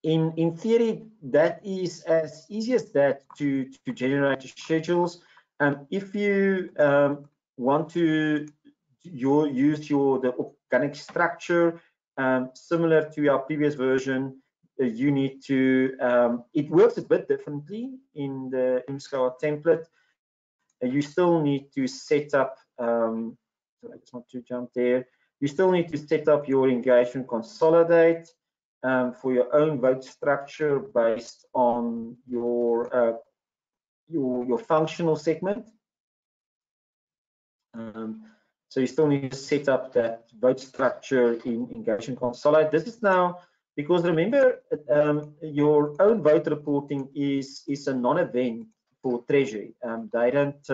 S1: in theory, that is as easy as that to generate schedules. If you want to use the organic structure similar to our previous version, you need to, it works a bit differently in the mSCOA template. you still need to set up, so I just want to jump there, you still need to set up your engagement consolidate for your own vote structure based on your functional segment. So you still need to set up that vote structure in engagement consolidate. This is now, because remember, your own vote reporting is a non-event for Treasury. They don't,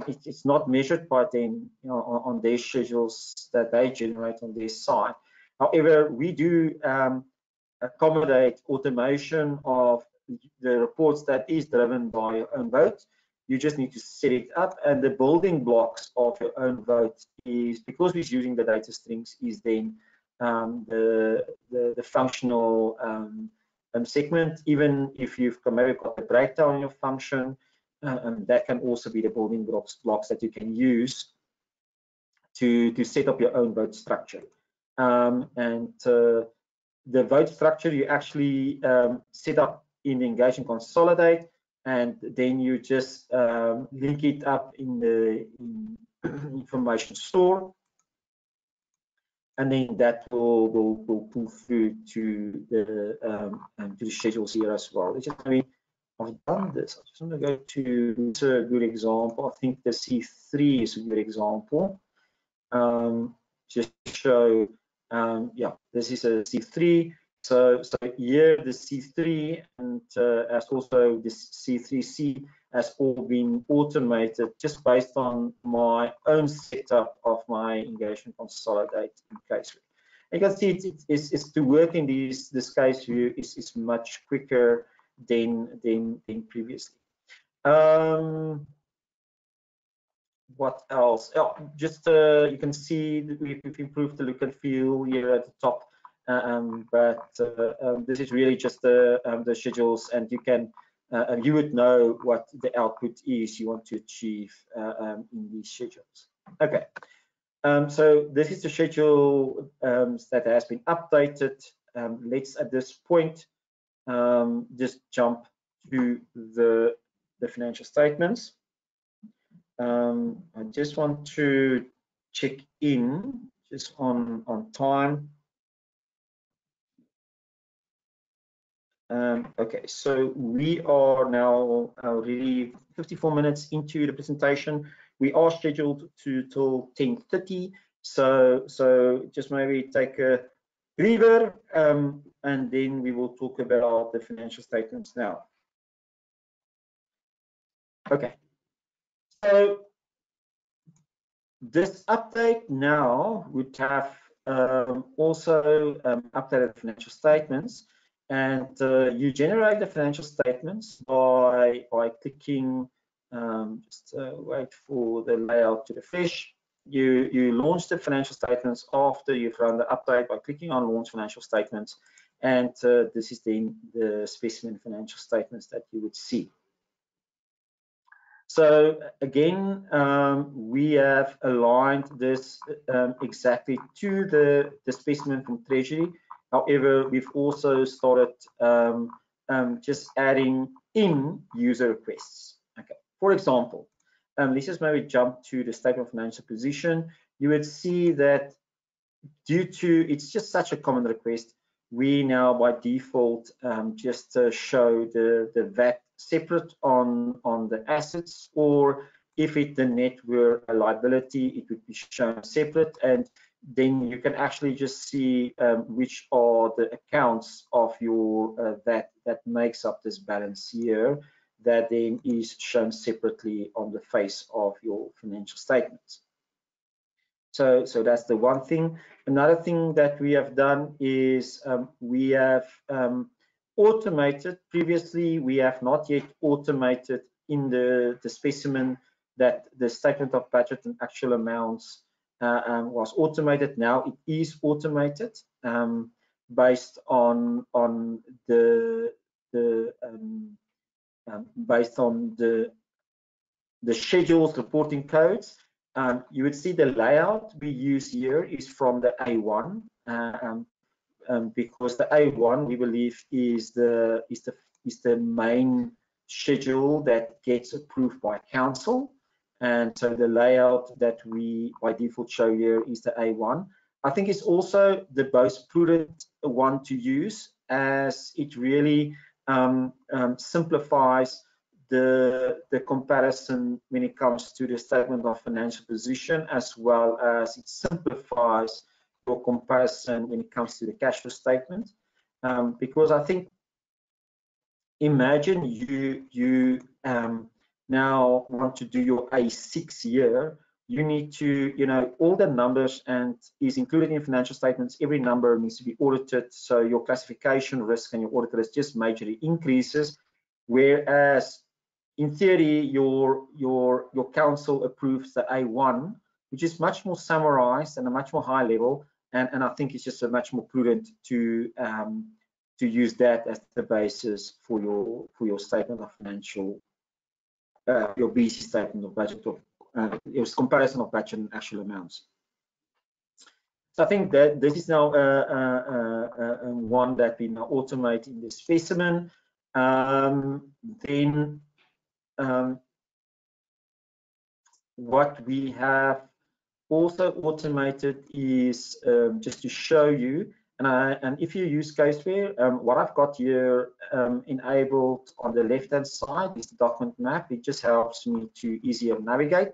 S1: it's not measured by them, you know, on their schedules that they generate on their side. However, we do accommodate automation of the reports that is driven by your own vote. You just need to set it up, and the building blocks of your own vote is, because we're using the data strings, is then the functional segment. Even if you've maybe got the breakdown in your function, that can also be the building blocks that you can use to set up your own vote structure. The vote structure you actually set up in the engagement consolidate, and then you just link it up in the information store, and then that will pull through to the schedules here as well. It's just, I mean, I've done this. I just want to go to a good example. I think the C3 is a good example. Just show, yeah, this is a C3. So here the C3 and as also this C3C has all been automated just based on my own setup of my engagement consolidate in Caseware. You can see it's to work in this case view is much quicker than previously. What else? Oh, just you can see that we've improved the look and feel here at the top. This is really just the schedules, and you can you would know what the output is you want to achieve in these schedules. Okay, so this is the schedule that has been updated. Let's at this point just jump to the financial statements. I just want to check in just on time. Okay, so we are now already 54 minutes into the presentation. We are scheduled till 10:30, so just maybe take a breather, and then we will talk about the financial statements now. Okay, so this update now would have also updated financial statements. And you generate the financial statements by clicking, just wait for the layout to refresh. You launch the financial statements after you've run the update by clicking on Launch Financial Statements, and this is then the Specimen Financial Statements that you would see. So again, we have aligned this exactly to the specimen from Treasury. However, we've also started just adding in user requests. Okay, for example, let's just maybe jump to the statement of financial position. You would see that due to it's just such a common request, we now by default just show the VAT separate on the assets, or if the net were a liability, it would be shown separate, and then you can actually just see which are the accounts of your VAT that makes up this balance here, that then is shown separately on the face of your financial statements. So that's the one thing. Another thing that we have done is we have automated. Previously, we have not yet automated in the specimen that the statement of budget and actual amounts was automated. Now it is automated based on the schedules reporting codes. You would see the layout we use here is from the A1, because the A1 we believe is the main schedule that gets approved by council. And so the layout that we by default show here is the A1. I think it's also the most prudent one to use, as it really simplifies the comparison when it comes to the statement of financial position, as well as it simplifies your comparison when it comes to the cash flow statement. Because I think, imagine you now want to do your A6 year, you need to, all the numbers and is included in financial statements, every number needs to be audited, so your classification risk and your audit risk just majorly increases. Whereas in theory, your council approves the A1, which is much more summarized and a much more high level, and I think it's just a much more prudent to use that as the basis for your statement of financial, your BC statement of budget, of your comparison of budget and actual amounts. So I think that this is now one that we now automate in the Specimen. Then what we have also automated is just to show you, and if you use Caseware, what I've got here enabled on the left-hand side is the document map. It just helps me to easier navigate.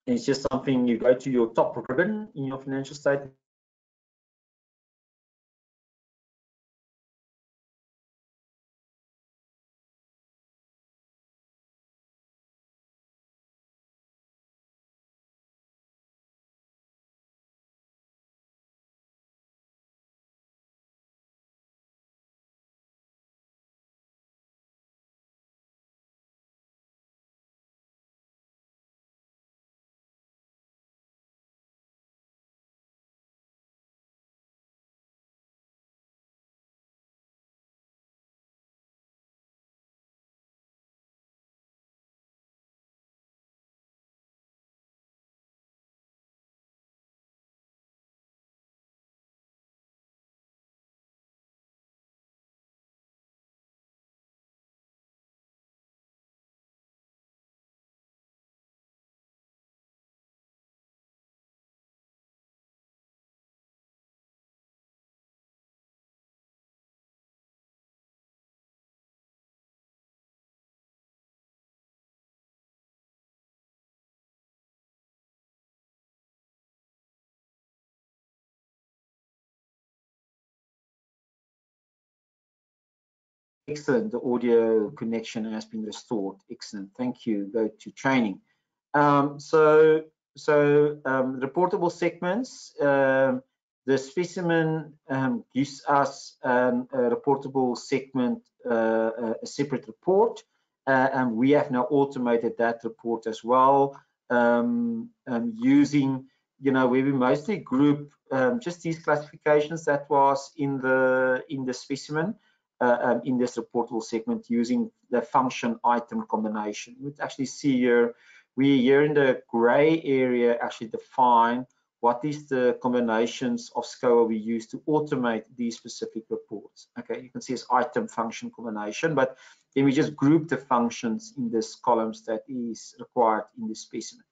S1: It's just something, you go to your top ribbon in your financial statement. Excellent, the audio connection has been restored. Excellent, thank you. Go to training. So reportable segments, the Specimen gives us a reportable segment, a separate report, and we have now automated that report as well, using, where we mostly group just these classifications that was in the Specimen. In this reportable segment, using the function item combination. You would actually see here, we here in the gray area actually define what is the combinations of mSCOA we use to automate these specific reports. Okay, you can see it's item function combination, but then we just group the functions in this columns that is required in the Specimen.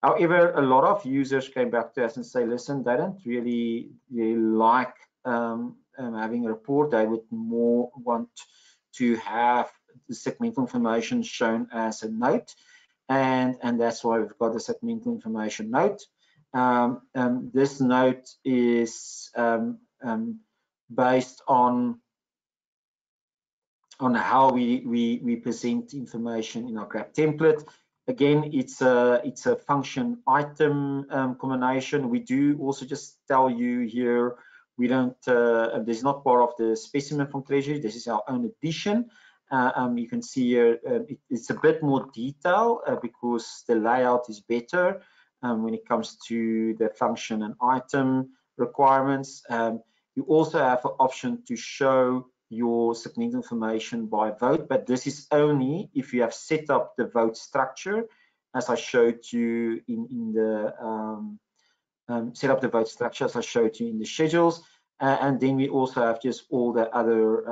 S1: However, a lot of users came back to us and say, listen, they don't really like having a report. They would more want to have the segmental information shown as a note, and that's why we've got the segmental information note. This note is based on how we present information in our graph template. Again, it's a function item combination. We do also just tell you here, we don't, this is not part of the Specimen from Treasury. This is our own addition. You can see here, it's a bit more detail because the layout is better when it comes to the function and item requirements. You also have an option to show your segmental information by vote, but this is only if you have set up the vote structure, as I showed you in the set up the vote structure as I showed you in the schedules. and then we also have just all the other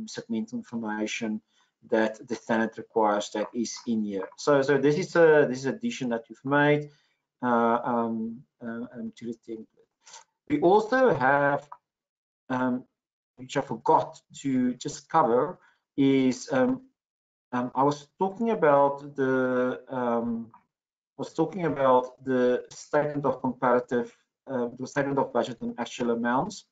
S1: segmental information that the standard requires that is in here. So this is addition that we've made to the template. We also have, which I forgot to just cover, is I was talking about the statement of comparative, the statement of budget and actual amounts.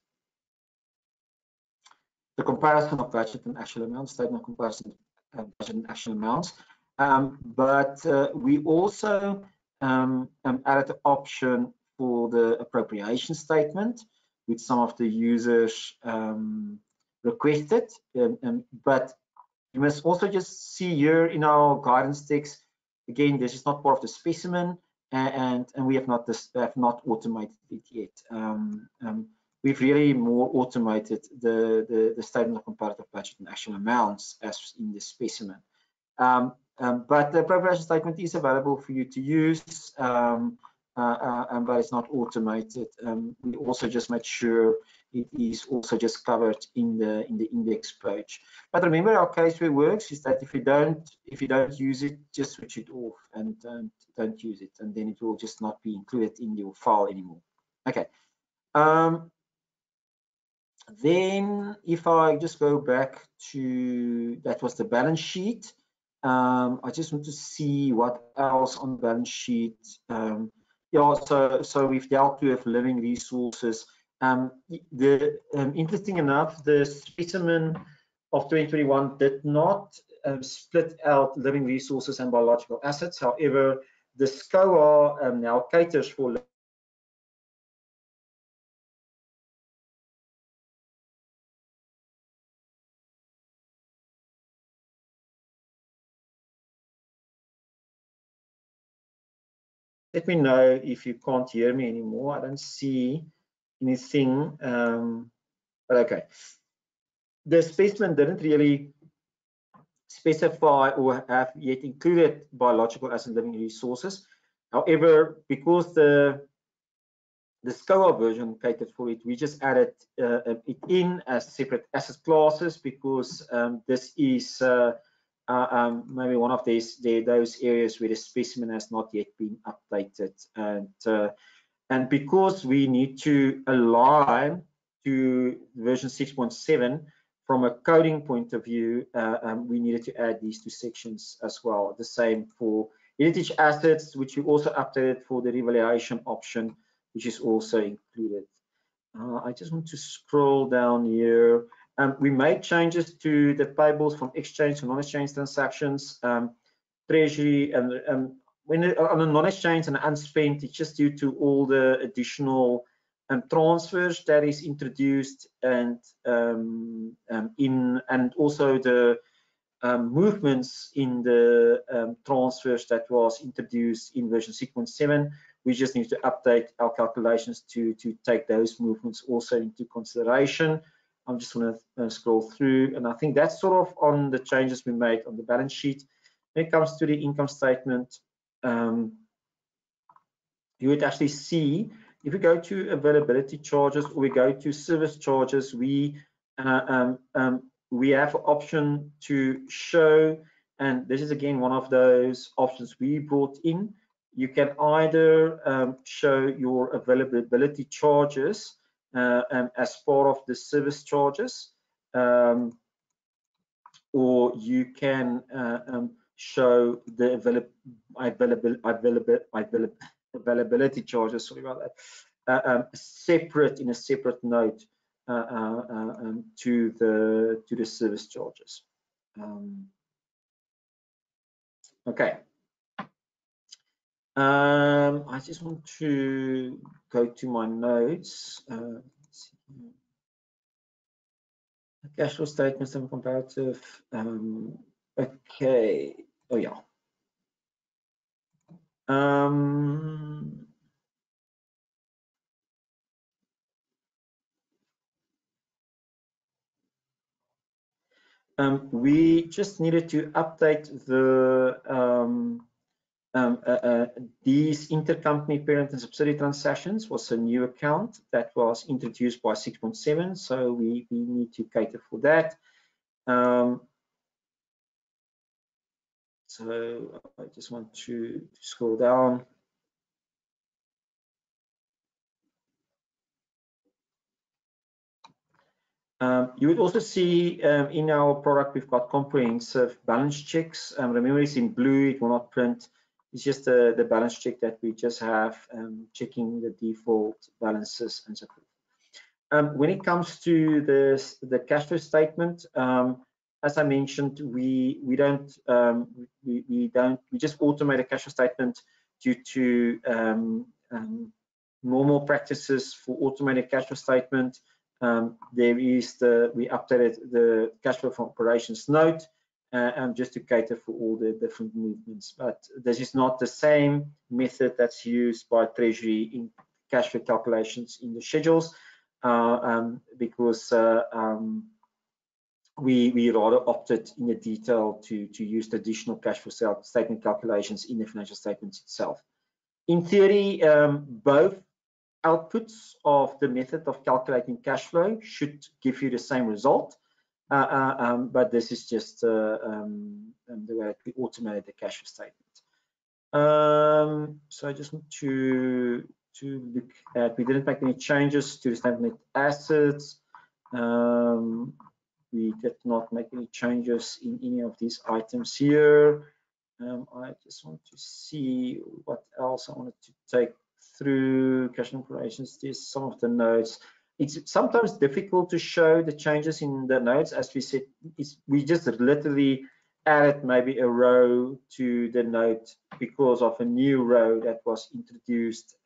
S1: The comparison of budget and actual amounts, statement of comparison of budget and actual amounts. But we also added the option for the appropriation statement, which some of the users requested. But you must also just see here in our guidance text, again, this is not part of the specimen, and we have not automated it yet. We've really more automated the statement of comparative budget and actual amounts as in the specimen. But the appropriation statement is available for you to use, but it's not automated. We also just made sure it is also just covered in the index page. But remember, how Caseware works is that if you don't use it, just switch it off and don't use it, and then it will just not be included in your file anymore. Okay. Then if I just go back to, that was the balance sheet. I just want to see what else on the balance sheet. Yeah, so we've dealt with living resources. Interesting enough, the specimen of 2021 did not split out living resources and biological assets. However, the mSCOA now caters for Let me know if you can't hear me anymore. I don't see anything, but okay. The specimen didn't really specify or have yet included biological as living resources. However, because the mSCOA version catered for it, we just added it in as separate asset classes, because this is maybe one of those areas where the specimen has not yet been updated, and because we need to align to version 6.7 from a coding point of view, we needed to add these two sections as well. The same for heritage assets, which we also updated for the revaluation option, which is also included. I just want to scroll down here. We made changes to the payables from exchange to non-exchange transactions. Treasury and when on a non-exchange and unspent, it's just due to all the additional transfers that is introduced, and also the movements in the transfers that was introduced in version 6.7. We just need to update our calculations to take those movements also into consideration. I'm just going to scroll through, and I think that's sort of on the changes we made on the balance sheet. When it comes to the income statement, you would actually see, if we go to availability charges or we go to service charges, we have an option to show, and this is again one of those options we brought in. You can either show your availability charges as part of the service charges, or you can show the availability charges, sorry about that, separate in a separate note to the service charges. Okay. I just want to go to my notes. Cash flow statements and comparative. Okay. Oh yeah. We just needed to update the These intercompany parent and subsidiary transactions was a new account that was introduced by 6.7, so we need to cater for that. So I just want to scroll down. You would also see in our product, we've got comprehensive balance checks. Remember, it's in blue, it will not print. It's just the balance check that we just have, checking the default balances and so forth. When it comes to the cash flow statement, as I mentioned, we just automate a cash flow statement due to normal practices for automated cash flow statement. We updated the cash flow from operations note just to cater for all the different movements. But this is not the same method that's used by Treasury in cash flow calculations in the schedules, because we rather opted in the detail to use traditional cash flow statement calculations in the financial statements itself. In theory, both outputs of the method of calculating cash flow should give you the same result, but this is just the way we automated the cash flow statement. So I just want to look at, we didn't make any changes to the statement assets. We did not make any changes in any of these items here. I just want to see what else I wanted to take through cash operations. There's some of the notes. It's sometimes difficult to show the changes in the notes. As we said, we just literally added maybe a row to the note because of a new row that was introduced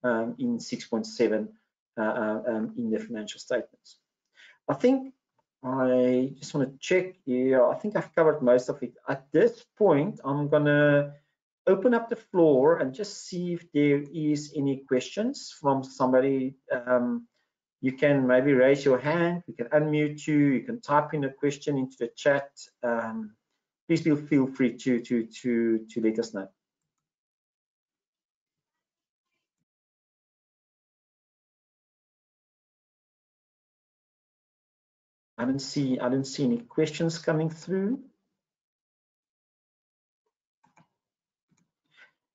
S1: in 6.7 in the financial statements. I think I just want to check here. I think I've covered most of it. At this point, I'm gonna open up the floor and just see if there is any questions from somebody. You can maybe raise your hand, we can unmute you, you can type in a question into the chat. Please feel free to let us know. I don't see any questions coming through.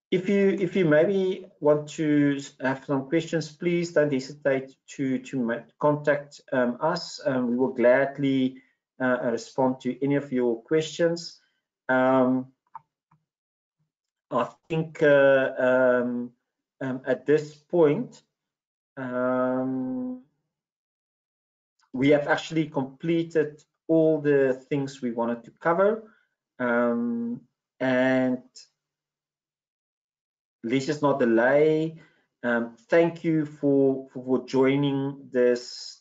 S1: If you maybe want to have some questions, please don't hesitate to contact us. We will gladly respond to any of your questions. I think at this point we have actually completed all the things we wanted to cover, and let's just not delay. Thank you for joining this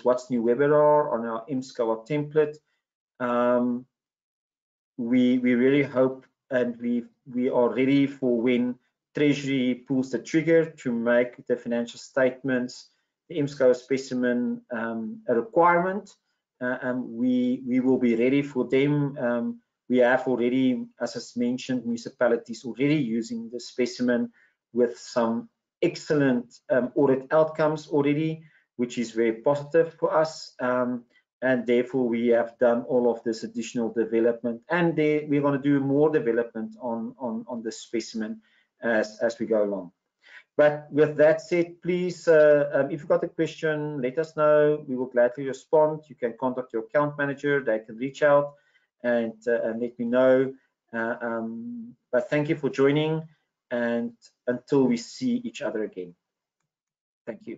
S1: What's New webinar on our mSCOA template. We really hope, and we are ready for when Treasury pulls the trigger to make the financial statements, the mSCOA specimen, a requirement. We will be ready for them. We have already, as I mentioned, municipalities already using the specimen with some excellent audit outcomes already, which is very positive for us. And therefore, we have done all of this additional development, and we're going to do more development on the specimen as we go along. But with that said, please, if you've got a question, let us know. We will gladly respond. You can contact your account manager. They can reach out and let me know. But thank you for joining, and until we see each other again. Thank you.